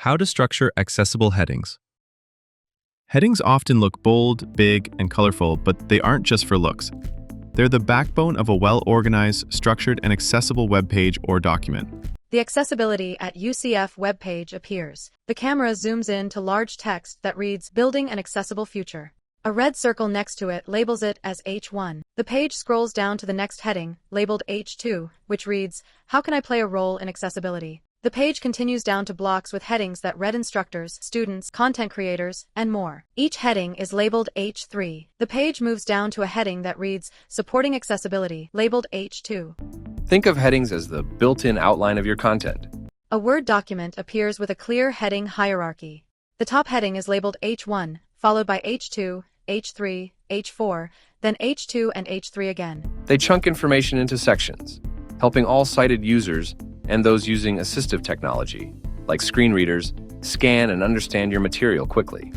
How to structure accessible headings. Headings often look bold, big, and colorful, but they aren't just for looks. They're the backbone of a well-organized, structured, and accessible web page or document. The Accessibility at UCF webpage appears. The camera zooms in to large text that reads, "Building an Accessible Future." A red circle next to it labels it as H1. The page scrolls down to the next heading, labeled H2, which reads, "How can I play a role in accessibility?" The page continues down to blocks with headings that read instructors, students, content creators, and more. Each heading is labeled H3. The page moves down to a heading that reads, "Supporting Accessibility," labeled H2. Think of headings as the built-in outline of your content. A Word document appears with a clear heading hierarchy. The top heading is labeled H1, followed by H2, H3, H4, then H2 and H3 again. They chunk information into sections, helping all sighted users and those using assistive technology, like screen readers, scan and understand your material quickly.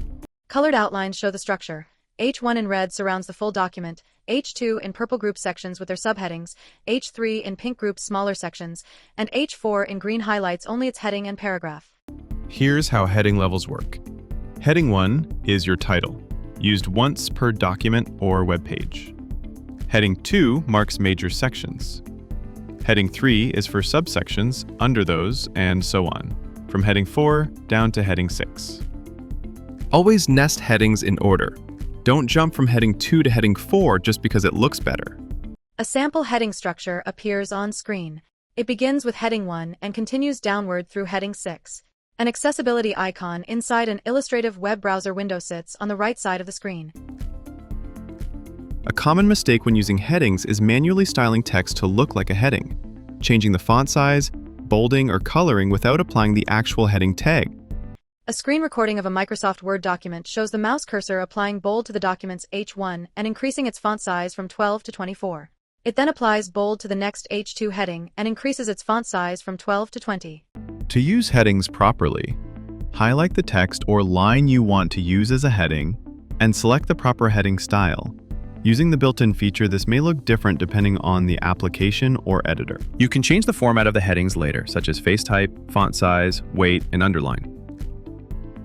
Colored outlines show the structure. H1 in red surrounds the full document, H2 in purple groups sections with their subheadings, H3 in pink groups smaller sections, and H4 in green highlights only its heading and paragraph. Here's how heading levels work. Heading 1 is your title, used once per document or web page. Heading 2 marks major sections. Heading 3 is for subsections under those, and so on, from heading 4 down to heading 6. Always nest headings in order. Don't jump from heading 2 to heading 4 just because it looks better. A sample heading structure appears on screen. It begins with heading 1 and continues downward through heading 6. An accessibility icon inside an illustrative web browser window sits on the right side of the screen. A common mistake when using headings is manually styling text to look like a heading, changing the font size, bolding, or coloring without applying the actual heading tag. A screen recording of a Microsoft Word document shows the mouse cursor applying bold to the document's H1 and increasing its font size from 12 to 24. It then applies bold to the next H2 heading and increases its font size from 12 to 20. To use headings properly, highlight the text or line you want to use as a heading and select the proper heading style. Using the built-in feature, this may look different depending on the application or editor. You can change the format of the headings later, such as face type, font size, weight, and underline.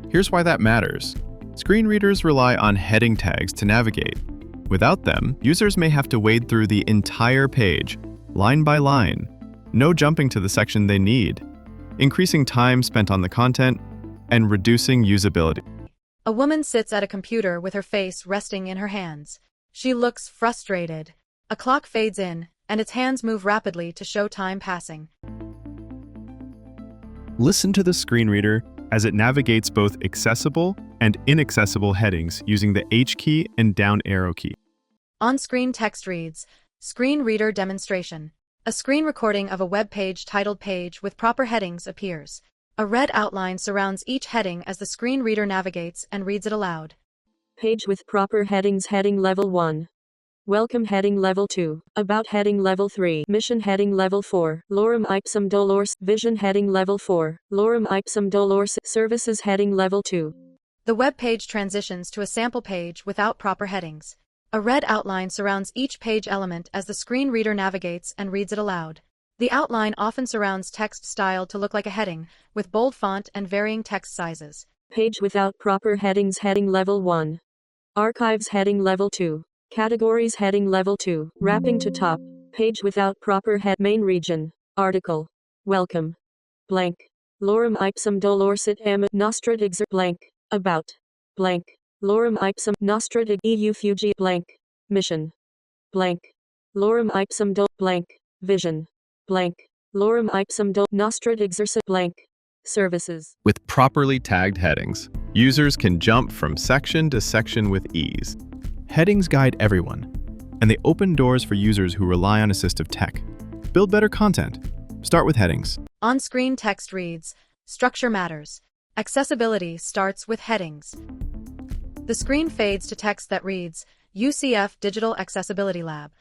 Here's why that matters. Screen readers rely on heading tags to navigate. Without them, users may have to wade through the entire page, line by line, no jumping to the section they need, increasing time spent on the content, and reducing usability. A woman sits at a computer with her face resting in her hands. She looks frustrated. A clock fades in, and its hands move rapidly to show time passing. Listen to the screen reader as it navigates both accessible and inaccessible headings using the H key and down arrow key. On-screen text reads, "Screen Reader Demonstration." A screen recording of a web page titled "Page" with proper headings appears. A red outline surrounds each heading as the screen reader navigates and reads it aloud. Page with proper headings. Heading level 1. Welcome heading level 2. About heading level 3. Mission heading level 4. Lorem ipsum dolors. Vision heading level 4. Lorem ipsum dolors. Services heading level 2. The web page transitions to a sample page without proper headings. A red outline surrounds each page element as the screen reader navigates and reads it aloud. The outline often surrounds text styled to look like a heading, with bold font and varying text sizes. Page without proper headings. Heading level 1. Archives heading level 2. Categories heading level 2. Wrapping to top. Page without proper head. Main region. Article. Welcome. Blank. Lorem ipsum dolorsit am nostrat exer blank. About. Blank. Lorem ipsum nostrat eu fugi blank. Mission. Blank. Lorem ipsum do blank. Vision. Blank. Lorem ipsum do nostrat exercit blank. Services. With properly tagged headings, users can jump from section to section with ease. Headings guide everyone, and they open doors for users who rely on assistive tech. Build better content. Start with headings. On-screen text reads, "Structure matters. Accessibility starts with headings." The screen fades to text that reads, "UCF Digital Accessibility Lab."